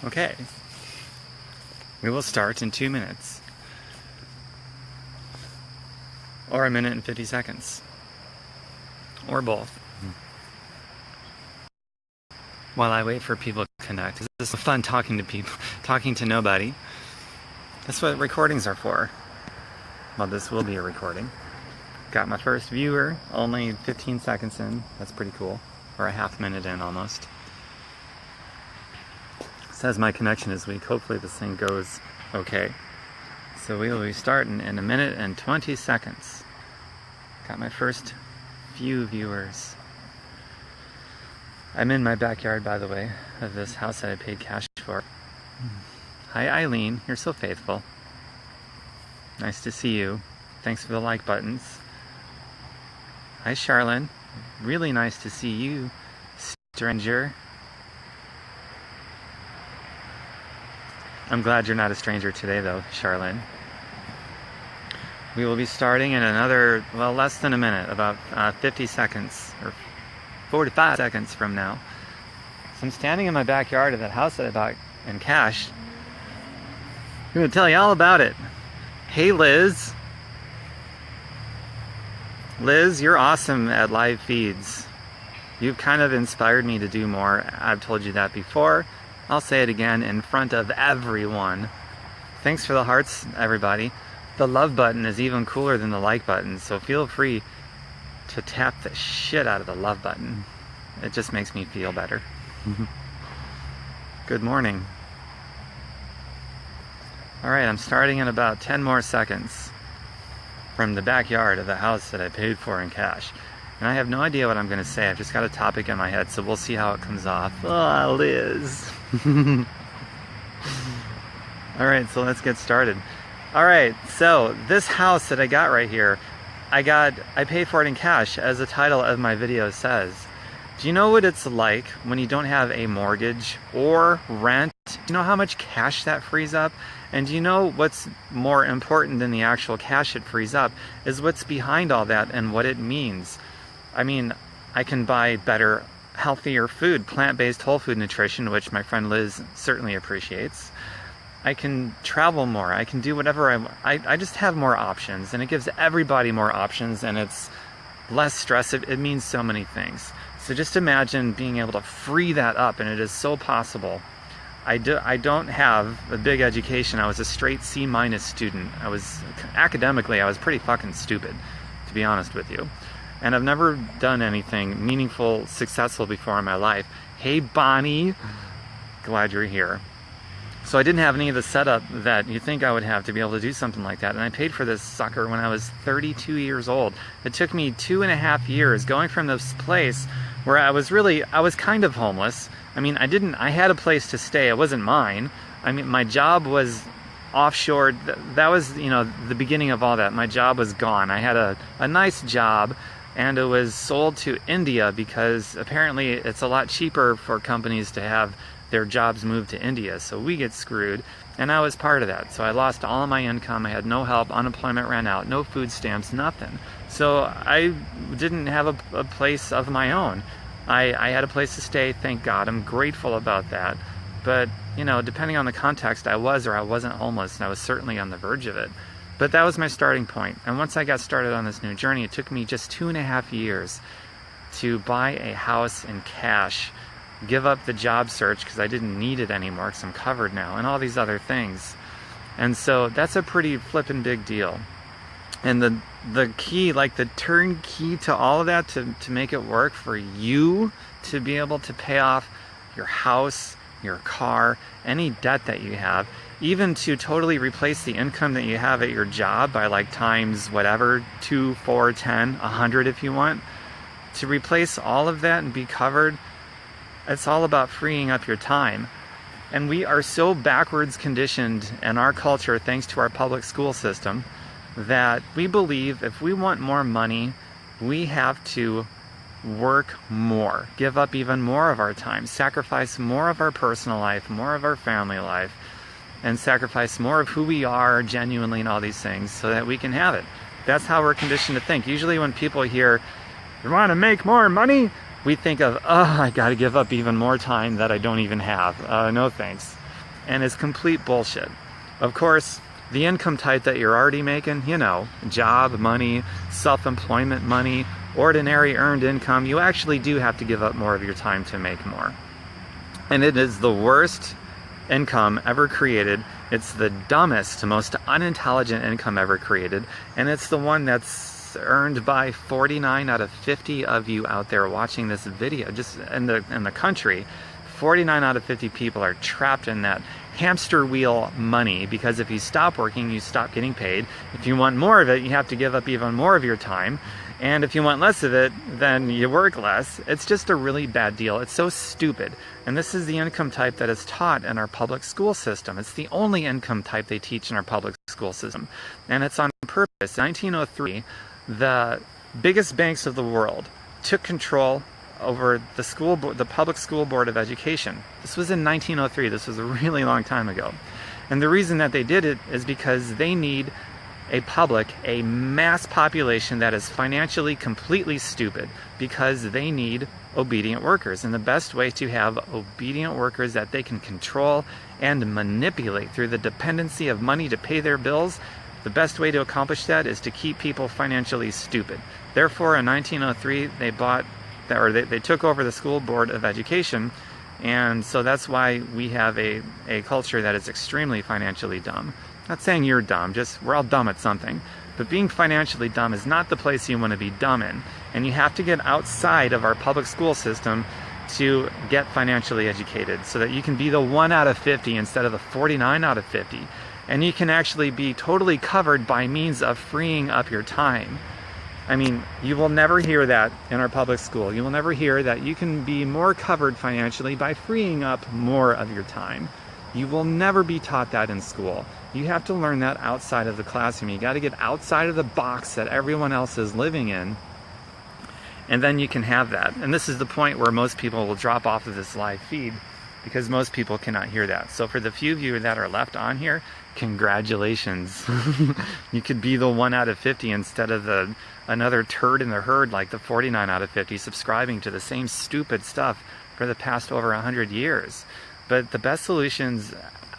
Okay. We will start in 2 minutes. Or 1 minute and 50 seconds. Or both. While I wait for people to connect. This is fun talking to people, talking to nobody. That's what recordings are for. Well, this will be a recording. Got my first viewer, only 15 seconds in. That's pretty cool. Or a half minute in almost. Says my connection is weak. Hopefully this thing goes okay. So we will be starting in 1 minute and 20 seconds. Got my first few viewers. I'm in my backyard, by the way, of this house that I paid cash for. Hi Eileen, you're so faithful. Nice to see you. Thanks for the like buttons. Hi Charlene, really nice to see you, stranger. I'm glad you're not a stranger today though, Charlene. We will be starting in another, well, less than a minute, about 50 seconds, or 45 seconds from now. So I'm standing in my backyard of that house that I bought in cash. I'm going to tell you all about it. Hey Liz. Liz, you're awesome at live feeds. You've kind of inspired me to do more. I've told you that before. I'll say it again in front of everyone. Thanks for the hearts, everybody. The love button is even cooler than the like button, so feel free to tap the shit out of the love button. It just makes me feel better. Good morning. Alright, I'm starting in about 10 more seconds from the backyard of the house that I paid for in cash. And I have no idea what I'm going to say. I've just got a topic in my head, so we'll see how it comes off. Oh, Liz. Alright, so let's get started. Alright, so this house that I got right here, I paid for it in cash, as the title of my video says. Do you know what it's like when you don't have a mortgage or rent? Do you know how much cash that frees up? And do you know what's more important than the actual cash it frees up is what's behind all that and what it means. I mean, I can buy better, healthier food, plant-based whole food nutrition, which my friend Liz certainly appreciates. I can travel more. I can do whatever I just have more options, and it gives everybody more options, and it's less stress. It means so many things. So just imagine being able to free that up, and it is so possible. I don't have a big education. I was a straight C- student. Academically, I was pretty fucking stupid, to be honest with you. And I've never done anything meaningful, successful before in my life. Hey Bonnie, glad you're here. So I didn't have any of the setup that you think I would have to be able to do something like that. And I paid for this sucker when I was 32 years old. It took me 2.5 years going from this place where I was kind of homeless. I mean, I had a place to stay. It wasn't mine. I mean, my job was offshore. That was, you know, the beginning of all that. My job was gone. I had a nice job, and it was sold to India because apparently it's a lot cheaper for companies to have their jobs moved to India, so we get screwed, and I was part of that. So I lost all of my income. I had no help. Unemployment ran out. No food stamps, nothing. So I didn't have a place of my own. I had a place to stay, thank God. I'm grateful about that. But, you know, depending on the context, I was or I wasn't homeless, and I was certainly on the verge of it. But that was my starting point. And once I got started on this new journey, it took me just 2.5 years to buy a house in cash, give up the job search because I didn't need it anymore because I'm covered now, and all these other things. And so that's a pretty flippin' big deal. And the key, like the turnkey to all of that, to make it work for you to be able to pay off your house, your car, any debt that you have, even to totally replace the income that you have at your job by like times whatever, 2, 4, 10, 100 if you want, to replace all of that and be covered. It's all about freeing up your time. And we are so backwards conditioned in our culture, thanks to our public school system, that we believe if we want more money, we have to work more, give up even more of our time, sacrifice more of our personal life, more of our family life, and sacrifice more of who we are genuinely and all these things so that we can have it. That's how we're conditioned to think. Usually when people hear, you want to make more money? We think of, oh, I got to give up even more time that I don't even have. No thanks. and is complete bullshit. Of course, the income type that you're already making, you know, job money, self-employment money, ordinary earned income, you actually do have to give up more of your time to make more. And it is the worst income ever created. It's the dumbest, most unintelligent income ever created, and it's the one that's earned by 49 out of 50 of you out there watching this video. Just in the country, 49 out of 50 people are trapped in that hamster wheel money, because if you stop working, you stop getting paid. If you want more of it, you have to give up even more of your time. And if you want less of it, then you work less. It's just a really bad deal. It's so stupid. And this is the income type that is taught in our public school system. It's the only income type they teach in our public school system. And it's on purpose. In 1903, the biggest banks of the world took control over the public school board of education. This was in 1903. This was a really long time ago. And the reason that they did it is because they need a mass population that is financially completely stupid, because they need obedient workers. And the best way to have obedient workers that they can control and manipulate through the dependency of money to pay their bills, the best way to accomplish that is to keep people financially stupid. Therefore, in 1903, they took over the school board of education, and so that's why we have a culture that is extremely financially dumb. Not saying you're dumb, just we're all dumb at something. But being financially dumb is not the place you want to be dumb in. And you have to get outside of our public school system to get financially educated, so that you can be the 1 out of 50 instead of the 49 out of 50. And you can actually be totally covered by means of freeing up your time. I mean, you will never hear that in our public school. You will never hear that you can be more covered financially by freeing up more of your time. You will never be taught that in school. You have to learn that outside of the classroom. You got to get outside of the box that everyone else is living in, and then you can have that. And this is the point where most people will drop off of this live feed, because most people cannot hear that. So for the few of you that are left on here, congratulations. You could be the 1 out of 50 instead of another turd in the herd like the 49 out of 50 subscribing to the same stupid stuff for the past over 100 years. But the best solutions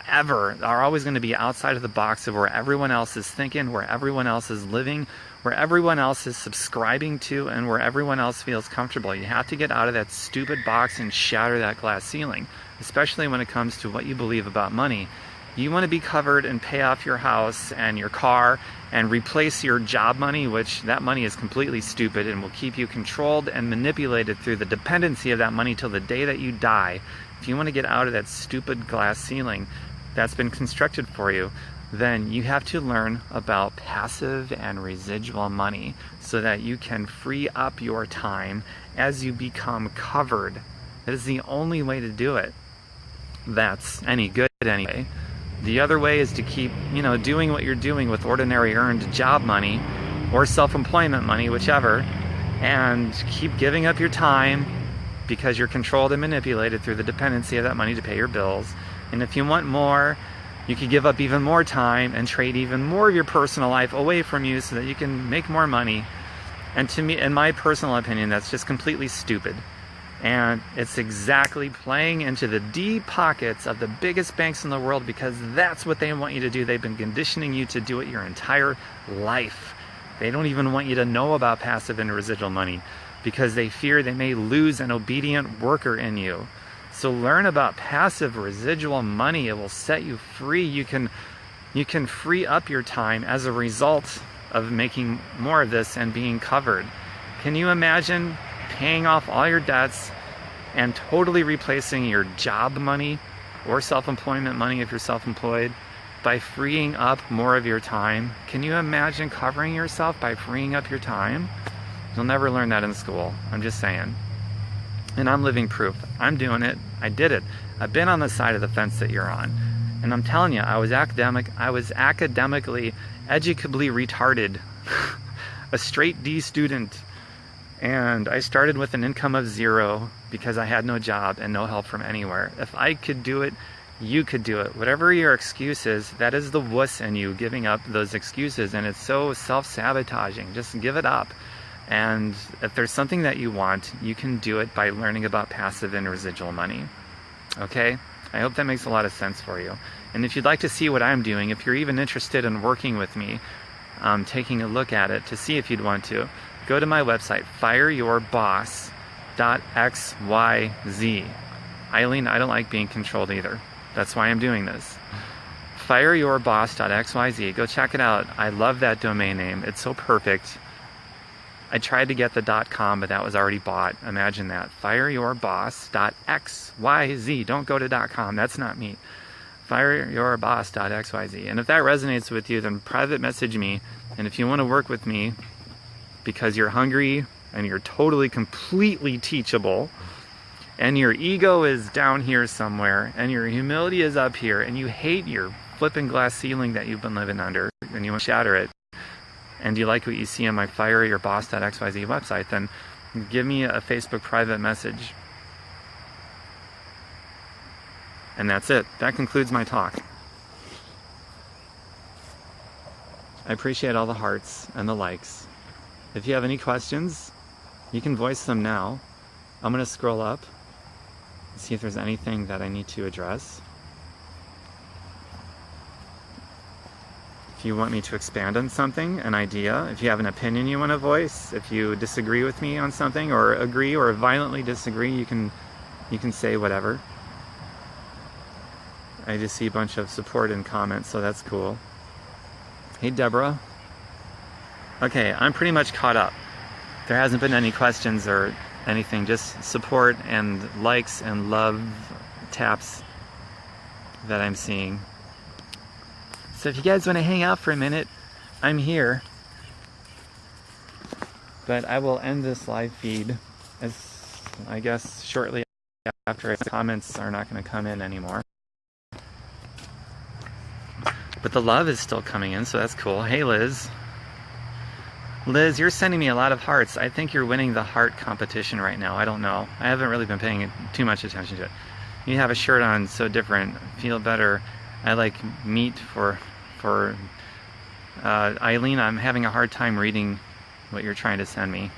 ever are always going to be outside of the box of where everyone else is thinking, where everyone else is living, where everyone else is subscribing to, and where everyone else feels comfortable. You have to get out of that stupid box and shatter that glass ceiling, especially when it comes to what you believe about money. You want to be covered and pay off your house and your car and replace your job money, which that money is completely stupid and will keep you controlled and manipulated through the dependency of that money till the day that you die. If you want to get out of that stupid glass ceiling that's been constructed for you, then you have to learn about passive and residual money so that you can free up your time as you become covered. That is the only way to do it. That's any good anyway. The other way is to keep, doing what you're doing with ordinary earned job money or self-employment money, whichever, and keep giving up your time because you're controlled and manipulated through the dependency of that money to pay your bills. And if you want more, you could give up even more time and trade even more of your personal life away from you so that you can make more money. And to me, in my personal opinion, that's just completely stupid. And it's exactly playing into the deep pockets of the biggest banks in the world, because that's what they want you to do. They've been conditioning you to do it your entire life. They don't even want you to know about passive and residual money because they fear they may lose an obedient worker in you. So learn about passive residual money. It will set you free. You can free up your time as a result of making more of this and being covered. Can you imagine paying off all your debts and totally replacing your job money or self-employment money if you're self-employed by freeing up more of your time? Can you imagine covering yourself by freeing up your time? You'll never learn that in school. I'm just saying. And I'm living proof. I'm doing it. I did it. I've been on the side of the fence that you're on. And I'm telling you, I was academically, educably retarded. A straight D student. And I started with an income of 0 because I had no job and no help from anywhere. If I could do it, you could do it. Whatever your excuse is, that is the wuss in you giving up those excuses. And it's so self-sabotaging. Just give it up. And if there's something that you want, you can do it by learning about passive and residual money. Okay? I hope that makes a lot of sense for you. And if you'd like to see what I'm doing, if you're even interested in working with me, taking a look at it to see if you'd want to, go to my website, fireyourboss.xyz. Eileen, I don't like being controlled either. That's why I'm doing this. Fireyourboss.xyz. Go check it out. I love that domain name. It's so perfect. I tried to get the .com, but that was already bought. Imagine that. Fireyourboss.xyz. Don't go to .com. That's not me. Fireyourboss.xyz. And if that resonates with you, then private message me. And if you want to work with me because you're hungry and you're totally, completely teachable, and your ego is down here somewhere, and your humility is up here, and you hate your flipping glass ceiling that you've been living under, and you want to shatter it, and you like what you see on my fireyourboss.xyz website, then give me a Facebook private message. And that's it. That concludes my talk. I appreciate all the hearts and the likes. If you have any questions, you can voice them now. I'm going to scroll up and see if there's anything that I need to address. If you want me to expand on something, an idea, if you have an opinion you want to voice, if you disagree with me on something, or agree or violently disagree, you can say whatever. I just see a bunch of support and comments, so that's cool. Hey, Deborah. Okay, I'm pretty much caught up. There hasn't been any questions or anything, just support and likes and love taps that I'm seeing. So if you guys want to hang out for a minute, I'm here. But I will end this live feed as I guess shortly after. Comments are not going to come in anymore. But the love is still coming in, so that's cool. Hey, Liz. Liz, you're sending me a lot of hearts. I think you're winning the heart competition right now. I don't know. I haven't really been paying too much attention to it. You have a shirt on, so different. Feel better. I like meat for Eileen. I'm having a hard time reading what you're trying to send me.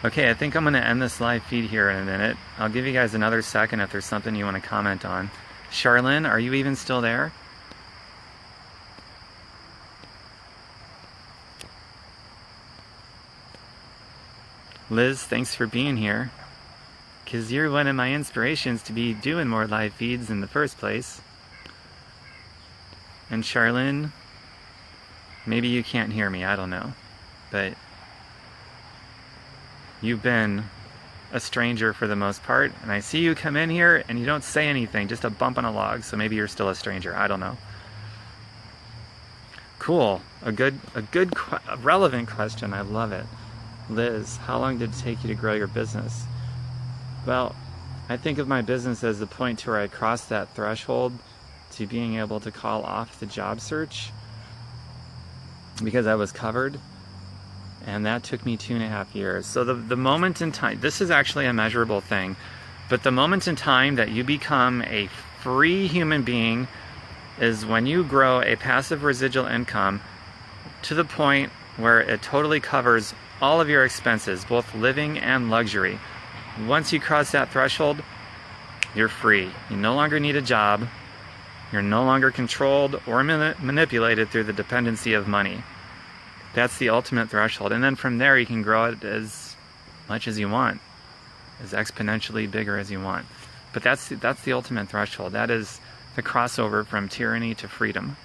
Okay, I think I'm going to end this live feed here in a minute. I'll give you guys another second if there's something you want to comment on. Charlene, are you even still there? Liz, thanks for being here. Because you're one of my inspirations to be doing more live feeds in the first place. And Charlene, maybe you can't hear me, I don't know. But you've been a stranger for the most part, and I see you come in here and you don't say anything, just a bump on a log, so maybe you're still a stranger, I don't know. Cool, a relevant question, I love it. Liz, how long did it take you to grow your business? Well, I think of my business as the point to where I crossed that threshold to being able to call off the job search because I was covered. And that took me 2.5 years. So the moment in time, this is actually a measurable thing, but the moment in time that you become a free human being is when you grow a passive residual income to the point where it totally covers all of your expenses, both living and luxury. Once you cross that threshold, you're free. You no longer need a job. You're no longer controlled or manipulated through the dependency of money. That's the ultimate threshold. And then from there you can grow it as much as you want, as exponentially bigger as you want. But that's the ultimate threshold. That is the crossover from tyranny to freedom.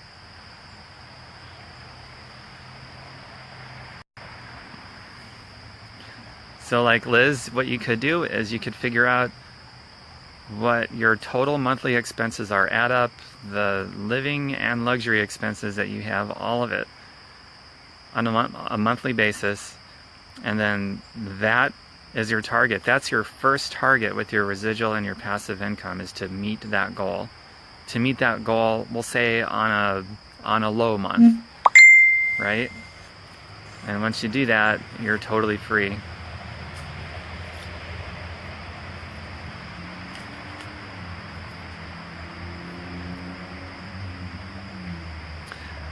So like Liz, what you could do is you could figure out what your total monthly expenses are. Add up the living and luxury expenses that you have, all of it, on a monthly basis, and then that is your target. That's your first target with your residual and your passive income, is to meet that goal. To meet that goal, we'll say on a low month, right? And once you do that, you're totally free.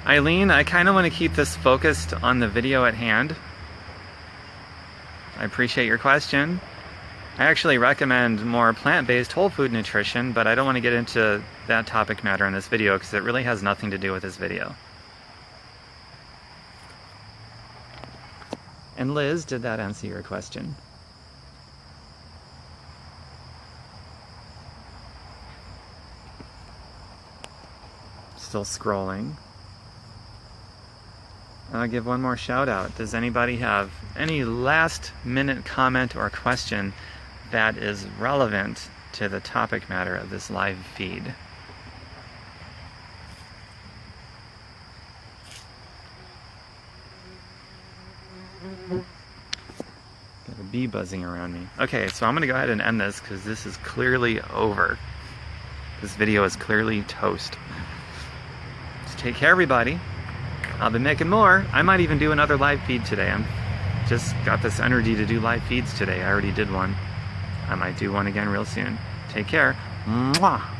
Eileen, I kind of want to keep this focused on the video at hand. I appreciate your question. I actually recommend more plant-based whole food nutrition, but I don't want to get into that topic matter in this video because it really has nothing to do with this video. And Liz, did that answer your question? Still scrolling. I'll give one more shout out. Does anybody have any last minute comment or question that is relevant to the topic matter of this live feed? Got a bee buzzing around me. Okay, so I'm gonna go ahead and end this because this is clearly over. This video is clearly toast. So take care, everybody. I'll be making more. I might even do another live feed today. I'm just got this energy to do live feeds today. I already did one. I might do one again real soon. Take care. Mwah.